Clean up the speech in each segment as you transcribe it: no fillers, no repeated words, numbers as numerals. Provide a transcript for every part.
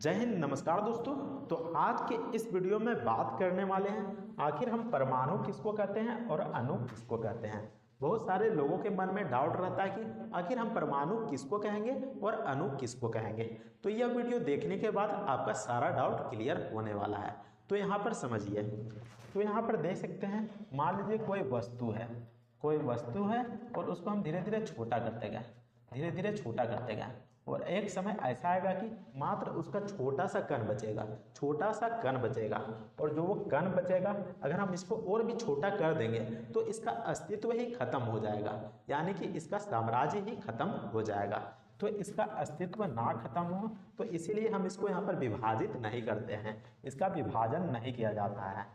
जय हिंद। नमस्कार दोस्तों। तो आज के इस वीडियो में बात करने वाले हैं आखिर हम परमाणु किसको कहते हैं और अणु किसको कहते हैं। बहुत सारे लोगों के मन में डाउट रहता है कि आखिर हम परमाणु किसको कहेंगे और अणु किसको कहेंगे। तो यह वीडियो देखने के बाद आपका सारा डाउट क्लियर होने वाला है। तो यहाँ पर समझिए, तो यहाँ पर देख सकते हैं, मान लीजिए कोई वस्तु है और उसको हम धीरे धीरे छोटा करते गए और एक समय ऐसा आएगा कि मात्र उसका छोटा सा कण बचेगा और जो वो कण बचेगा अगर हम इसको और भी छोटा कर देंगे तो इसका अस्तित्व ही खत्म हो जाएगा, यानी कि इसका साम्राज्य ही खत्म हो जाएगा। तो इसका अस्तित्व ना खत्म हो तो इसीलिए हम इसको यहाँ पर विभाजित नहीं करते हैं, इसका विभाजन नहीं किया जाता है।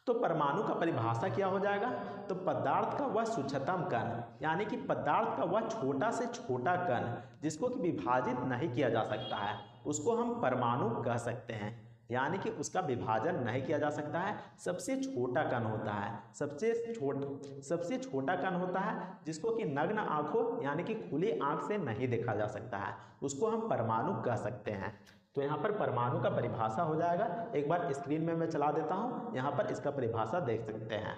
तो परमाणु का परिभाषा क्या हो जाएगा, तो पदार्थ का वह सूक्ष्मतम कण, यानी कि पदार्थ का वह छोटा से छोटा कण जिसको कि विभाजित नहीं किया जा सकता है, उसको हम परमाणु कह सकते हैं। यानी कि उसका विभाजन नहीं किया जा सकता है, सबसे छोटा कण होता है, सबसे छोटा कण होता है जिसको कि नग्न आंखों यानी कि खुली आंख से नहीं देखा जा सकता है, उसको हम परमाणु कह सकते हैं। तो यहाँ पर परमाणु का परिभाषा हो जाएगा, एक बार स्क्रीन में मैं चला देता हूँ, यहाँ पर इसका परिभाषा देख सकते हैं।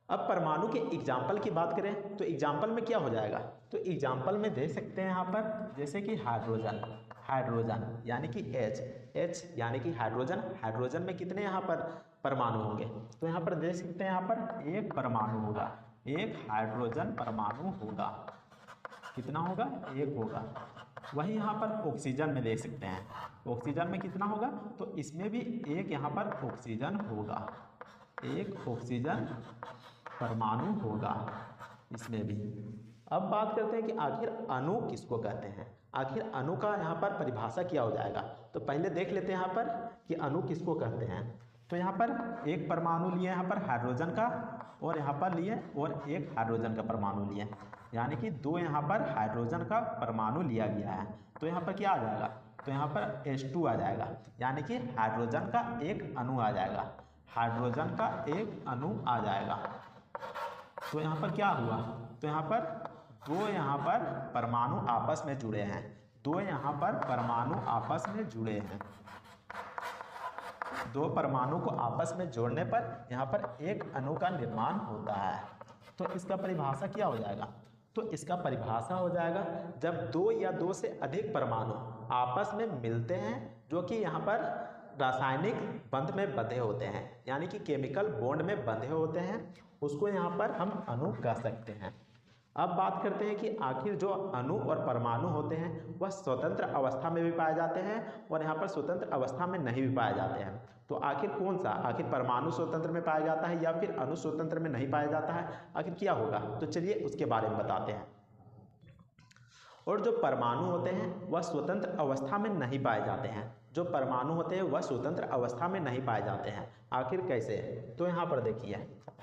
अब परमाणु के एग्जाम्पल की बात करें तो एग्जाम्पल में क्या हो जाएगा, तो एग्जाम्पल में देख सकते हैं यहाँ पर जैसे कि हाइड्रोजन यानी कि H यानी कि हाइड्रोजन में कितने यहाँ पर परमाणु होंगे, तो यहाँ पर देख सकते हैं, यहाँ पर एक परमाणु होगा, एक हाइड्रोजन परमाणु होगा। कितना होगा, एक होगा। वही यहाँ पर ऑक्सीजन में देख सकते हैं, ऑक्सीजन में कितना होगा, तो इसमें भी एक यहाँ पर ऑक्सीजन होगा, एक ऑक्सीजन परमाणु होगा इसमें भी। अब बात करते हैं कि आखिर अणु किसको कहते हैं, आखिर अणु का यहाँ पर परिभाषा क्या हो जाएगा। तो पहले देख लेते हैं यहाँ पर कि अणु किसको कहते हैं। तो यहाँ पर एक परमाणु लिए यहाँ पर हाइड्रोजन का और यहाँ पर लिए और एक हाइड्रोजन का परमाणु लिए, यानी कि दो यहाँ पर हाइड्रोजन का परमाणु लिया गया है। तो यहाँ पर क्या आ जाएगा, तो यहाँ पर H2 आ जाएगा, यानी कि हाइड्रोजन का एक अणु आ जाएगा, हाइड्रोजन का एक अणु आ जाएगा। तो यहाँ पर क्या हुआ, तो यहाँ पर दो यहाँ पर परमाणु आपस में जुड़े हैं, दो यहाँ पर परमाणु आपस में जुड़े हैं। दो परमाणु को आपस में जोड़ने पर यहाँ पर एक अणु का निर्माण होता है। तो इसका परिभाषा क्या हो जाएगा, तो इसका परिभाषा हो जाएगा जब दो या दो से अधिक परमाणु आपस में मिलते हैं जो कि यहाँ पर रासायनिक बंध में बंधे होते हैं, यानी कि केमिकल बॉन्ड में बंधे होते हैं, उसको यहाँ पर हम अणु कह सकते हैं। अब बात करते हैं कि आखिर जो अणु और परमाणु होते हैं वह स्वतंत्र अवस्था में भी पाए जाते हैं और यहाँ पर स्वतंत्र अवस्था में नहीं भी पाए जाते हैं। तो आखिर कौन सा, आखिर परमाणु स्वतंत्र में पाया जाता है या फिर अणु स्वतंत्र में नहीं पाया जाता है, आखिर क्या होगा, तो चलिए उसके बारे में बताते हैं। और जो परमाणु होते हैं वह स्वतंत्र अवस्था में नहीं पाए जाते हैं, जो परमाणु होते हैं वह स्वतंत्र अवस्था में नहीं पाए जाते हैं। आखिर कैसे, तो यहाँ पर देखिए,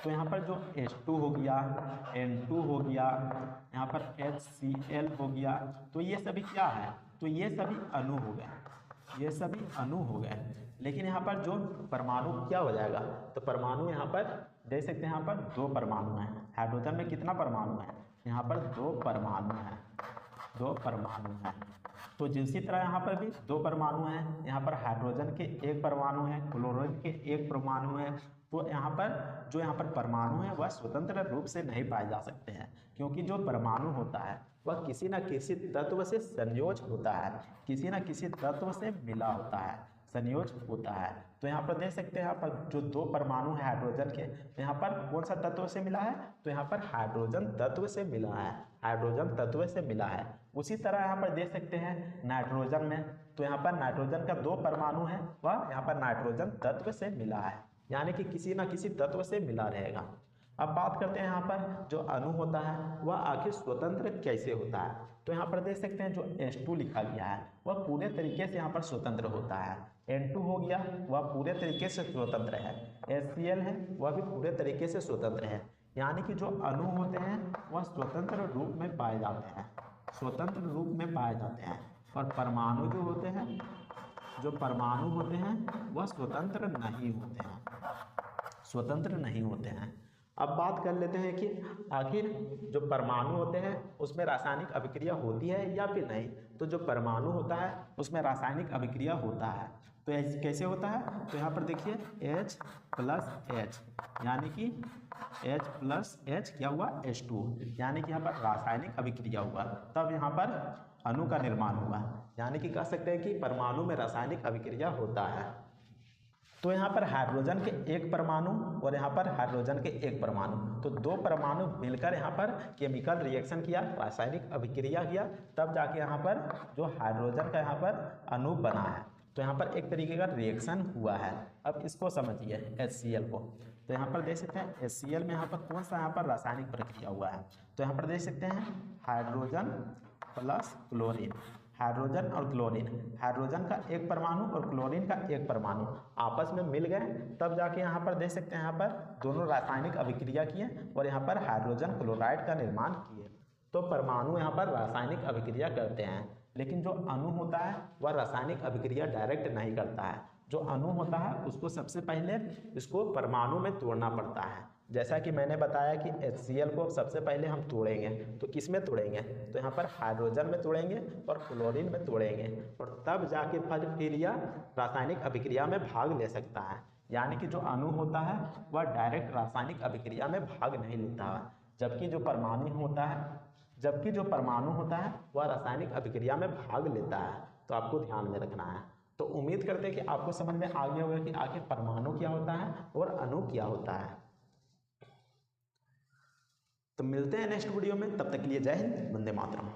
तो यहाँ पर जो H2 हो गया, N2 हो गया, यहाँ पर HCl हो गया, तो ये सभी क्या है, तो ये सभी अणु हो गए, ये सभी अणु हो गए। लेकिन यहाँ पर जो परमाणु क्या हो जाएगा, तो परमाणु यहाँ पर देख सकते हैं, यहाँ पर दो परमाणु हैं। हाइड्रोजन में कितना परमाणु है, यहाँ पर दो परमाणु हैं, दो परमाणु हैं। तो जिसी तरह यहाँ पर भी दो परमाणु हैं, यहाँ पर हाइड्रोजन के एक परमाणु है, क्लोरीन के एक परमाणु है। तो यहाँ पर जो यहाँ पर परमाणु है वह स्वतंत्र रूप से नहीं पाए जा सकते हैं, क्योंकि जो परमाणु होता है वह किसी न किसी तत्व से संयोज होता है, किसी न किसी तत्व से मिला होता है, संयोज होता है। तो यहाँ पर देख सकते हैं, यहाँ पर जो दो परमाणु है हाइड्रोजन के, यहाँ पर कौन सा तत्व से मिला है, तो यहाँ पर हाइड्रोजन तत्व से मिला है, हाइड्रोजन तत्व से मिला है। उसी तरह यहाँ पर देख सकते हैं नाइट्रोजन में, तो यहाँ पर नाइट्रोजन का दो परमाणु है, वह यहाँ पर नाइट्रोजन तत्व से मिला है, यानी कि किसी न किसी तत्व से मिला रहेगा। अब बात करते हैं यहाँ पर जो अणु होता है वह आखिर स्वतंत्र कैसे होता है। तो यहाँ पर देख सकते हैं जो H2 लिखा गया है वह पूरे तरीके से यहाँ पर स्वतंत्र होता है, N2 हो गया वह पूरे तरीके से स्वतंत्र है, HCl है वह भी पूरे तरीके से स्वतंत्र है। यानी कि जो अणु होते हैं वह स्वतंत्र रूप में पाए जाते हैं, स्वतंत्र रूप में पाए जाते हैं। और परमाणु जो होते हैं, जो परमाणु होते हैं वह स्वतंत्र नहीं होते हैं, स्वतंत्र नहीं होते हैं। अब बात कर लेते हैं कि आखिर जो परमाणु होते हैं उसमें रासायनिक अभिक्रिया होती है या फिर नहीं। तो जो परमाणु होता है उसमें रासायनिक अभिक्रिया होता है। तो कैसे होता है, तो यहाँ पर देखिए H प्लस H यानी कि H प्लस H क्या हुआ H2, यानी कि यहाँ पर रासायनिक अभिक्रिया हुआ, तब यहाँ पर अणु का निर्माण हुआ। यानी कि कह सकते हैं कि परमाणु में रासायनिक अभिक्रिया होता है। तो यहाँ पर हाइड्रोजन के एक परमाणु और यहाँ पर हाइड्रोजन के एक परमाणु, तो दो परमाणु मिलकर यहाँ पर केमिकल रिएक्शन किया, रासायनिक अभिक्रिया किया, तब जाके यहाँ पर जो हाइड्रोजन का यहाँ पर अणु बना है। तो यहाँ पर एक तरीके का रिएक्शन हुआ है। अब इसको समझिए HCl को। तो यहाँ पर देख सकते हैं HCl में यहाँ पर कौन सा यहाँ पर रासायनिक प्रक्रिया हुआ है। तो यहाँ पर देख सकते हैं हाइड्रोजन प्लस क्लोरीन, हाइड्रोजन और क्लोरीन, हाइड्रोजन का एक परमाणु और क्लोरीन का एक परमाणु आपस में मिल गए, तब जाके यहाँ पर देख सकते हैं यहाँ पर दोनों रासायनिक अभिक्रिया किए और यहाँ पर हाइड्रोजन क्लोराइड का निर्माण किए। तो परमाणु यहाँ पर रासायनिक अभिक्रिया करते हैं, लेकिन जो अणु होता है वह रासायनिक अभिक्रिया डायरेक्ट नहीं करता है। जो अणु होता है उसको सबसे पहले इसको परमाणु में तोड़ना पड़ता है। जैसा कि मैंने बताया कि HCl को सबसे पहले हम तोड़ेंगे, तो किस में तोड़ेंगे, तो यहाँ पर हाइड्रोजन में तोड़ेंगे और क्लोरीन में तोड़ेंगे, और तब जाके फिर यह रासायनिक अभिक्रिया में भाग ले सकता है। यानी कि जो अणु होता है वह डायरेक्ट रासायनिक अभिक्रिया में भाग नहीं लेता है, जबकि जो परमाणु होता है वह रासायनिक अभिक्रिया में भाग लेता है। तो आपको ध्यान में रखना है। तो उम्मीद करते हैं कि आपको समझ में आ गया होगा कि आखिर परमाणु क्या होता है और अणु क्या होता है। तो मिलते हैं नेक्स्ट वीडियो में, तब तक के लिए जय हिंद, वंदे मातरम।